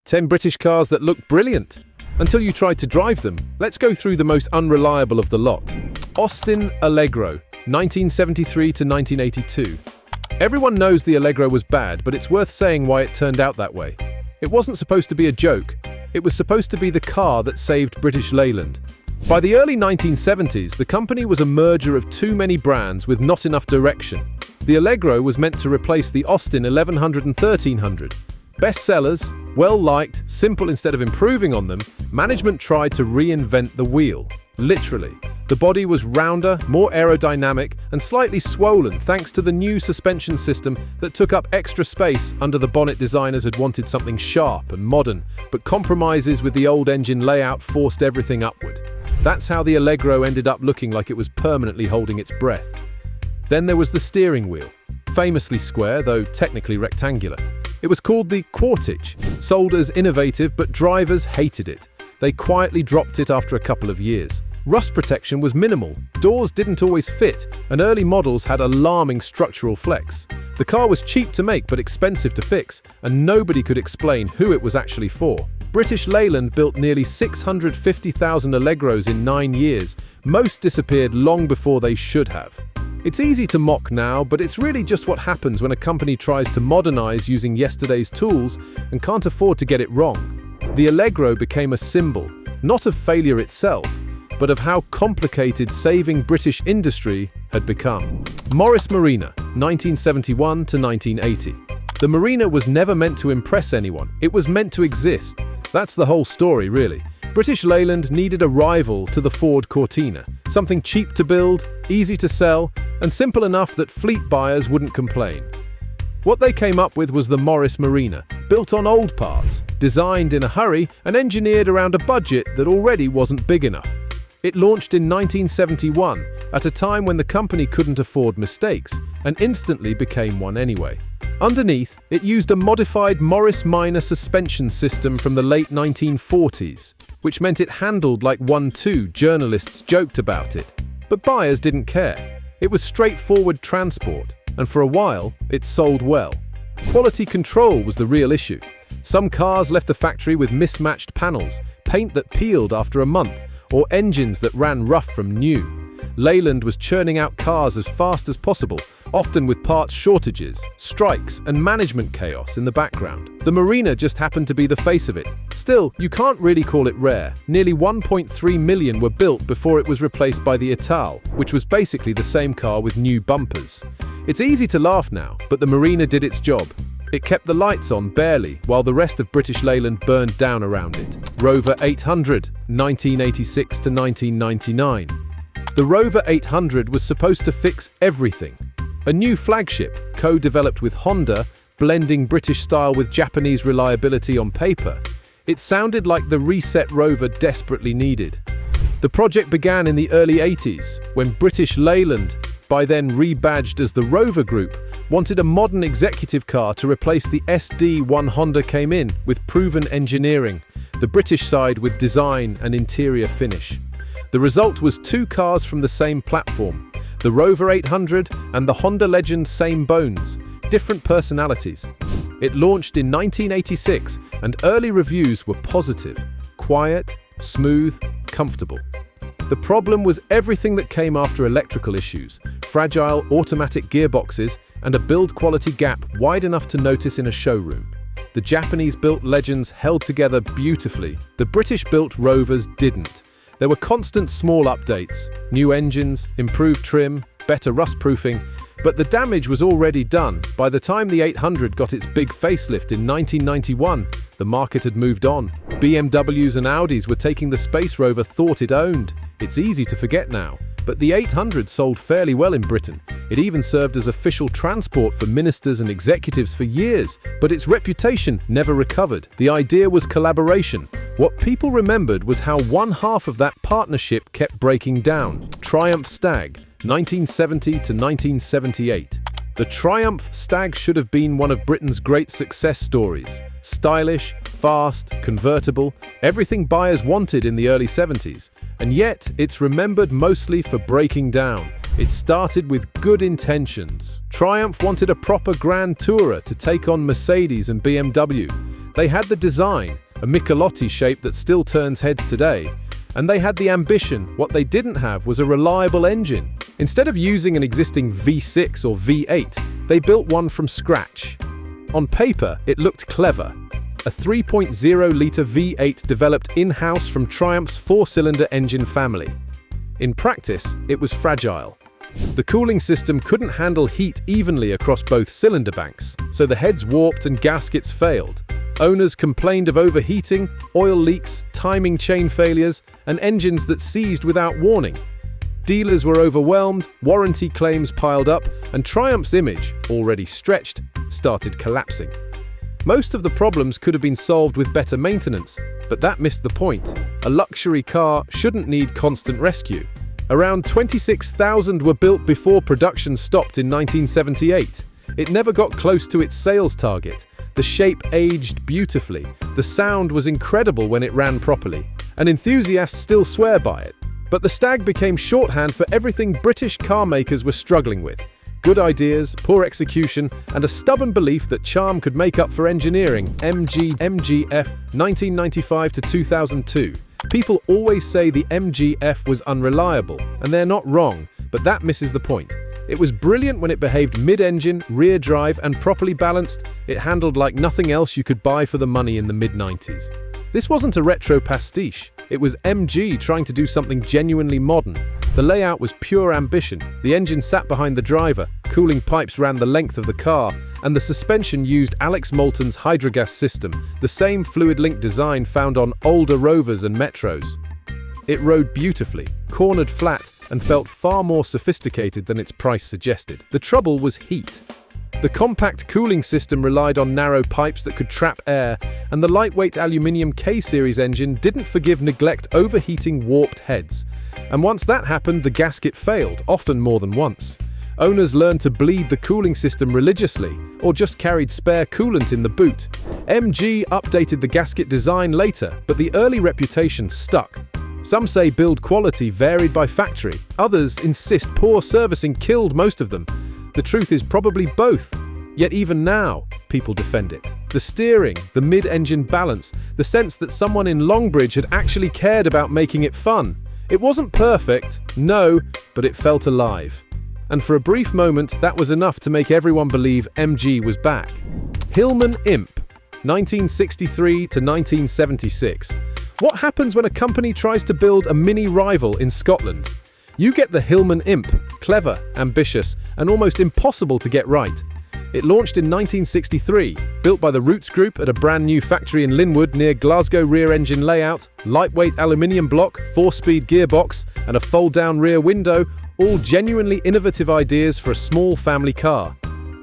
10 British cars that look brilliant until you tried to drive them. Let's go through the most unreliable of the lot. Austin Allegro, 1973 to 1982. Everyone knows the Allegro was bad, but it's worth saying why it turned out that way. It wasn't supposed to be a joke. It was supposed to be the car that saved British Leyland. By the early 1970s, the company was a merger of too many brands with not enough direction. The Allegro was meant to replace the Austin 1100 and 1300. Bestsellers, well-liked, simple instead of improving on them, management tried to reinvent the wheel. Literally. The body was rounder, more aerodynamic, and slightly swollen thanks to the new suspension system that took up extra space under the bonnet. Designers had wanted something sharp and modern, but compromises with the old engine layout forced everything upward. That's how the Allegro ended up looking like it was permanently holding its breath. Then there was the steering wheel, famously square, though technically rectangular. It was called the Quartich, sold as innovative, but drivers hated it. They quietly dropped it after a couple of years. Rust protection was minimal, doors didn't always fit, and early models had alarming structural flex. The car was cheap to make but expensive to fix, and nobody could explain who it was actually for. British Leyland built nearly 650,000 Allegros in 9 years. Most disappeared long before they should have. It's easy to mock now, but it's really just what happens when a company tries to modernize using yesterday's tools and can't afford to get it wrong. The Allegro became a symbol, not of failure itself, but of how complicated saving British industry had become. Morris Marina, 1971 to 1980. The Marina was never meant to impress anyone. It was meant to exist. That's the whole story, really. British Leyland needed a rival to the Ford Cortina, something cheap to build, easy to sell, and simple enough that fleet buyers wouldn't complain. What they came up with was the Morris Marina, built on old parts, designed in a hurry, and engineered around a budget that already wasn't big enough. It launched in 1971, at a time when the company couldn't afford mistakes, and instantly became one anyway. Underneath, it used a modified Morris Minor suspension system from the late 1940s, which meant it handled like 1-2. Journalists joked about it, but buyers didn't care. It was straightforward transport, and for a while, it sold well. Quality control was the real issue. Some cars left the factory with mismatched panels, paint that peeled after a month, or engines that ran rough from new. Leyland was churning out cars as fast as possible, often with parts shortages, strikes, and management chaos in the background. The Marina just happened to be the face of it. Still, you can't really call it rare. Nearly 1.3 million were built before it was replaced by the Ital, which was basically the same car with new bumpers. It's easy to laugh now, but the Marina did its job. It kept the lights on barely, while the rest of British Leyland burned down around it. Rover 800, 1986 to 1999. The Rover 800 was supposed to fix everything. A new flagship, co-developed with Honda, blending British style with Japanese reliability on paper. It sounded like the reset Rover desperately needed. The project began in the early 80s, when British Leyland, by then rebadged as the Rover Group, wanted a modern executive car to replace the SD1. Honda came in with proven engineering, the British side with design and interior finish. The result was 2 cars from the same platform, the Rover 800 and the Honda Legend. Same bones, different personalities. It launched in 1986 and early reviews were positive, quiet, smooth, comfortable. The problem was everything that came after: electrical issues, fragile automatic gearboxes, and a build quality gap wide enough to notice in a showroom. The Japanese-built Legends held together beautifully. The British-built Rovers didn't. There were constant small updates, new engines, improved trim, better rust-proofing, but the damage was already done. By the time the 800 got its big facelift in 1991, the market had moved on. BMWs and Audis were taking the space Rover thought it owned. It's easy to forget now, but the 800 sold fairly well in Britain. It even served as official transport for ministers and executives for years, but its reputation never recovered. The idea was collaboration. What people remembered was how one half of that partnership kept breaking down. Triumph Stag, 1970 to 1978. The Triumph Stag should have been one of Britain's great success stories. Stylish, fast, convertible, everything buyers wanted in the early 70s. And yet, it's remembered mostly for breaking down. It started with good intentions. Triumph wanted a proper Grand Tourer to take on Mercedes and BMW. They had the design, a Michelotti shape that still turns heads today. And they had the ambition. What they didn't have was a reliable engine. Instead of using an existing V6 or V8, they built one from scratch. On paper, it looked clever. A 3.0-litre V8 developed in-house from Triumph's four-cylinder engine family. In practice, it was fragile. The cooling system couldn't handle heat evenly across both cylinder banks, so the heads warped and gaskets failed. Owners complained of overheating, oil leaks, timing chain failures, and engines that seized without warning. Dealers were overwhelmed, warranty claims piled up, and Triumph's image, already stretched, started collapsing. Most of the problems could have been solved with better maintenance, but that missed the point. A luxury car shouldn't need constant rescue. Around 26,000 were built before production stopped in 1978. It never got close to its sales target. The shape aged beautifully. The sound was incredible when it ran properly, and enthusiasts still swear by it. But the Stag became shorthand for everything British car makers were struggling with. Good ideas, poor execution, and a stubborn belief that charm could make up for engineering. MGF 1995 to 2002. People always say the MGF was unreliable, and they're not wrong, but that misses the point. It was brilliant when it behaved mid-engine, rear drive, and properly balanced. It handled like nothing else you could buy for the money in the mid-90s. This wasn't a retro pastiche. It was MG trying to do something genuinely modern. The layout was pure ambition. The engine sat behind the driver, cooling pipes ran the length of the car, and the suspension used Alex Moulton's hydrogas system, the same fluid-link design found on older Rovers and Metros. It rode beautifully, cornered flat, and felt far more sophisticated than its price suggested. The trouble was heat. The compact cooling system relied on narrow pipes that could trap air, and the lightweight aluminium K-series engine didn't forgive neglect overheating warped heads. And once that happened, the gasket failed, often more than once. Owners learned to bleed the cooling system religiously, or just carried spare coolant in the boot. MG updated the gasket design later, but the early reputation stuck. Some say build quality varied by factory. Others insist poor servicing killed most of them. The truth is probably both. Yet even now, people defend it. The steering, the mid-engine balance, the sense that someone in Longbridge had actually cared about making it fun. It wasn't perfect, no, but it felt alive. And for a brief moment, that was enough to make everyone believe MG was back. Hillman Imp, 1963 to 1976. What happens when a company tries to build a mini rival in Scotland? You get the Hillman Imp, clever, ambitious, and almost impossible to get right. It launched in 1963, built by the Roots Group at a brand new factory in Linwood near Glasgow. Rear engine layout, lightweight aluminium block, 4-speed gearbox, and a fold-down rear window, all genuinely innovative ideas for a small family car.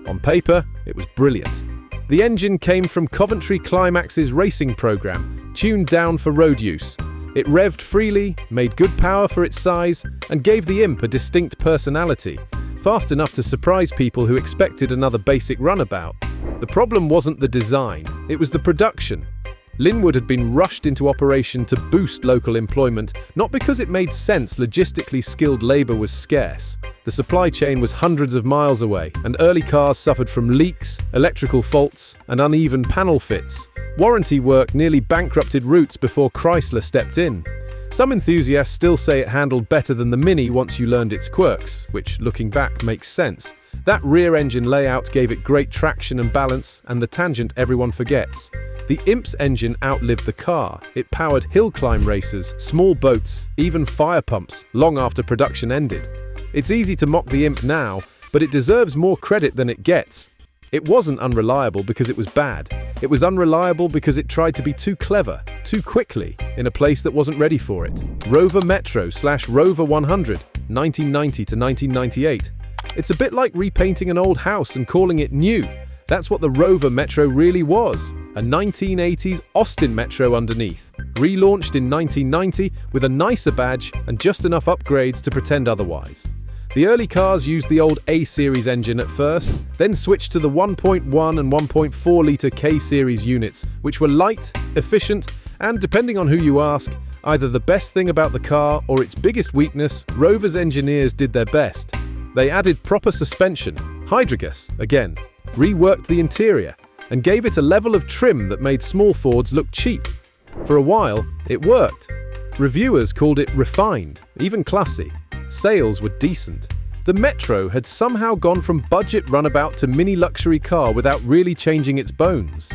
On paper, it was brilliant. The engine came from Coventry Climax's racing program, tuned down for road use. It revved freely, made good power for its size, and gave the Imp a distinct personality, fast enough to surprise people who expected another basic runabout. The problem wasn't the design, it was the production. Linwood had been rushed into operation to boost local employment, not because it made sense. Logistically skilled labor was scarce. The supply chain was hundreds of miles away, and early cars suffered from leaks, electrical faults, and uneven panel fits. Warranty work nearly bankrupted Roots before Chrysler stepped in. Some enthusiasts still say it handled better than the Mini once you learned its quirks, which, looking back, makes sense. That rear engine layout gave it great traction and balance, and the tangent everyone forgets. The Imp's engine outlived the car. It powered hill climb races, small boats, even fire pumps, long after production ended. It's easy to mock the Imp now, but it deserves more credit than it gets. It wasn't unreliable because it was bad. It was unreliable because it tried to be too clever, too quickly, in a place that wasn't ready for it. Rover Metro / Rover 100, 1990 to 1998. It's a bit like repainting an old house and calling it new. That's what the Rover Metro really was, a 1980s Austin Metro underneath. Relaunched in 1990 with a nicer badge and just enough upgrades to pretend otherwise. The early cars used the old A-Series engine at first, then switched to the 1.1 and 1.4-litre K-Series units, which were light, efficient, and, depending on who you ask, either the best thing about the car or its biggest weakness. Rover's engineers did their best. They added proper suspension, hydrogas, again, reworked the interior, and gave it a level of trim that made small Fords look cheap. For a while, it worked. Reviewers called it refined, even classy. Sales were decent. The Metro had somehow gone from budget runabout to mini luxury car without really changing its bones.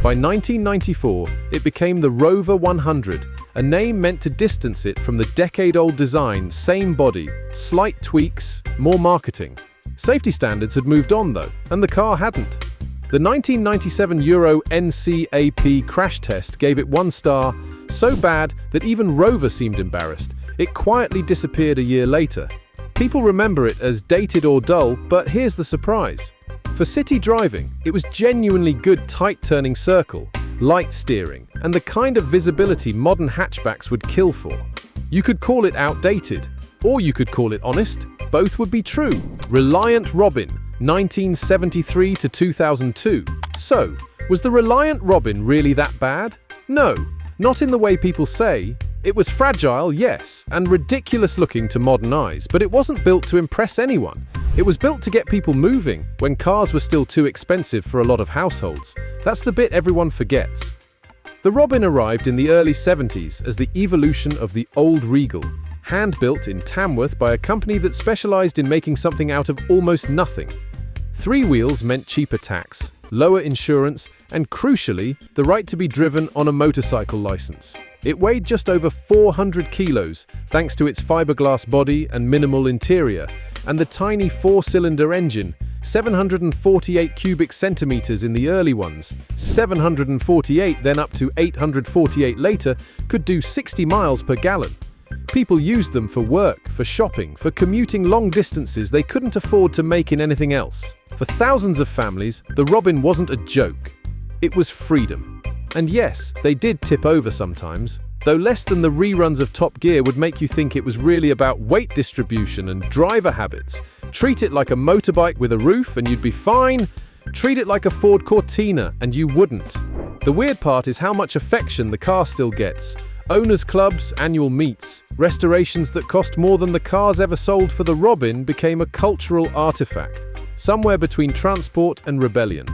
By 1994, it became the Rover 100, a name meant to distance it from the decade-old design, same body, slight tweaks, more marketing. Safety standards had moved on though, and the car hadn't. The 1997 Euro NCAP crash test gave it 1 star, so bad that even Rover seemed embarrassed. It quietly disappeared a year later. People remember it as dated or dull, but here's the surprise. For city driving, it was genuinely good tight-turning circle, light steering, and the kind of visibility modern hatchbacks would kill for. You could call it outdated, or you could call it honest. Both would be true. Reliant Robin, 1973 to 2002. So, was the Reliant Robin really that bad? No, not in the way people say. It was fragile, yes, and ridiculous looking to modern eyes, but it wasn't built to impress anyone. It was built to get people moving when cars were still too expensive for a lot of households. That's the bit everyone forgets. The Robin arrived in the early 70s as the evolution of the old Regal, hand-built in Tamworth by a company that specialized in making something out of almost nothing. 3 wheels meant cheaper tax, lower insurance, and crucially, the right to be driven on a motorcycle license. It weighed just over 400 kilos, thanks to its fiberglass body and minimal interior, and the tiny 4-cylinder engine, 748 cubic centimeters in the early ones, 748 then up to 848 later, could do 60 miles per gallon. People used them for work, for shopping, for commuting long distances they couldn't afford to make in anything else. For thousands of families, the Robin wasn't a joke. It was freedom. And yes, they did tip over sometimes, though less than the reruns of Top Gear would make you think it was really about weight distribution and driver habits. Treat it like a motorbike with a roof and you'd be fine. Treat it like a Ford Cortina and you wouldn't. The weird part is how much affection the car still gets. Owners' clubs, annual meets, restorations that cost more than the cars ever sold for the Robin became a cultural artifact, somewhere between transport and rebellion.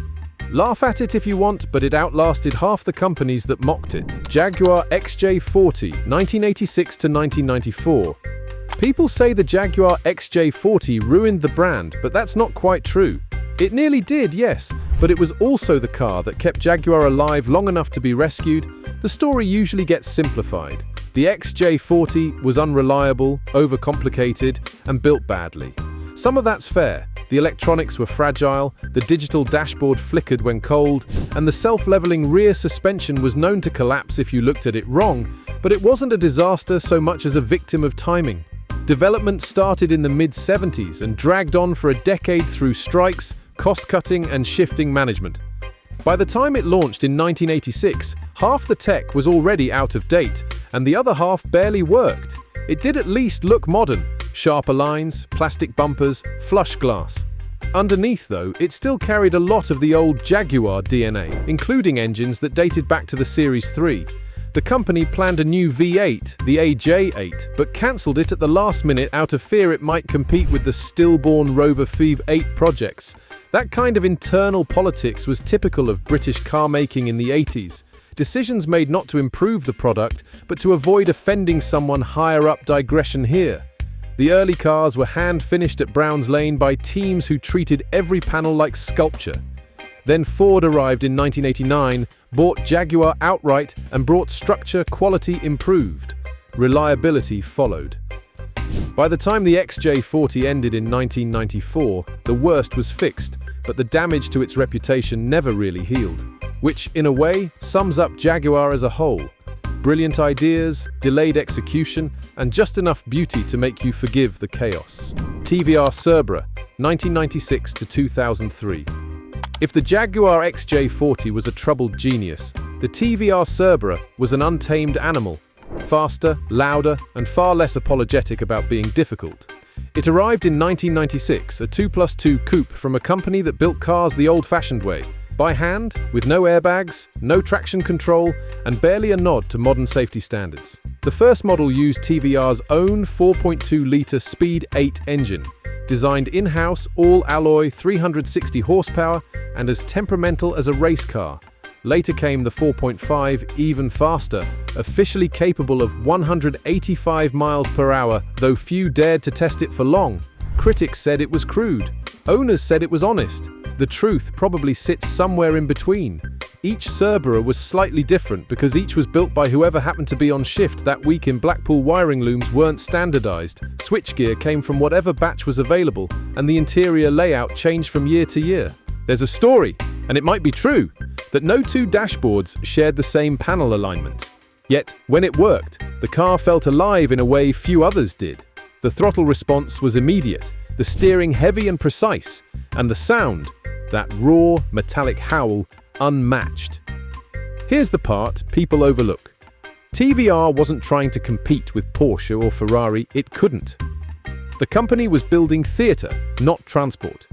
Laugh at it if you want, but it outlasted half the companies that mocked it. Jaguar XJ40, 1986 to 1994. People say the Jaguar XJ40 ruined the brand, but that's not quite true. It nearly did, yes, but it was also the car that kept Jaguar alive long enough to be rescued. The story usually gets simplified. The XJ40 was unreliable, overcomplicated, and built badly. Some of that's fair. The electronics were fragile, the digital dashboard flickered when cold, and the self-leveling rear suspension was known to collapse if you looked at it wrong, but it wasn't a disaster so much as a victim of timing. Development started in the mid-70s and dragged on for a decade through strikes, cost-cutting, and shifting management. By the time it launched in 1986, half the tech was already out of date, and the other half barely worked. It did at least look modern. Sharper lines, plastic bumpers, flush glass. Underneath, though, it still carried a lot of the old Jaguar DNA, including engines that dated back to the Series 3. The company planned a new V8, the AJ8, but cancelled it at the last minute out of fear it might compete with the stillborn Rover Phoebe 8 projects. That kind of internal politics was typical of British car making in the 80s. Decisions made not to improve the product, but to avoid offending someone higher up. Digression here. The early cars were hand-finished at Browns Lane by teams who treated every panel like sculpture. Then Ford arrived in 1989, bought Jaguar outright, and brought structure quality improved. Reliability followed. By the time the XJ40 ended in 1994, the worst was fixed, but the damage to its reputation never really healed. Which, in a way, sums up Jaguar as a whole. Brilliant ideas, delayed execution, and just enough beauty to make you forgive the chaos. TVR Cerbera, 1996 to 2003. If the Jaguar XJ40 was a troubled genius, the TVR Cerbera was an untamed animal, faster, louder, and far less apologetic about being difficult. It arrived in 1996, a 2+2 coupe from a company that built cars the old-fashioned way, by hand, with no airbags, no traction control, and barely a nod to modern safety standards. The first model used TVR's own 4.2-litre Speed 8 engine, Designed in-house, all-alloy, 360 horsepower, and as temperamental as a race car. Later came the 4.5, even faster, officially capable of 185 miles per hour, though few dared to test it for long. Critics said it was crude. Owners said it was honest. The truth probably sits somewhere in between. Each Cerberus was slightly different because each was built by whoever happened to be on shift that week. In Blackpool, wiring looms weren't standardized. Switchgear came from whatever batch was available, and the interior layout changed from year to year. There's a story, and it might be true, that no two dashboards shared the same panel alignment. Yet, when it worked, the car felt alive in a way few others did. The throttle response was immediate, the steering heavy and precise, and the sound, that raw, metallic howl, unmatched. Here's the part people overlook. TVR wasn't trying to compete with Porsche or Ferrari, it couldn't. The company was building theatre, not transport.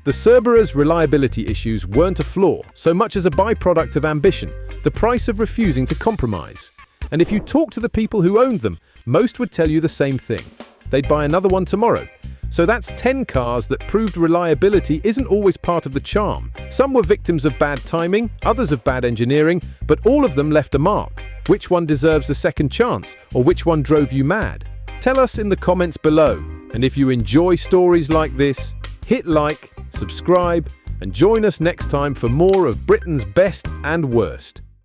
The Cerberus' reliability issues weren't a flaw, so much as a byproduct of ambition, the price of refusing to compromise. And if you talk to the people who owned them, most would tell you the same thing. They'd buy another one tomorrow. So that's 10 cars that proved reliability isn't always part of the charm. Some were victims of bad timing, others of bad engineering, but all of them left a mark. Which one deserves a second chance, or which one drove you mad? Tell us in the comments below. And if you enjoy stories like this, hit like, subscribe, and join us next time for more of Britain's best and worst.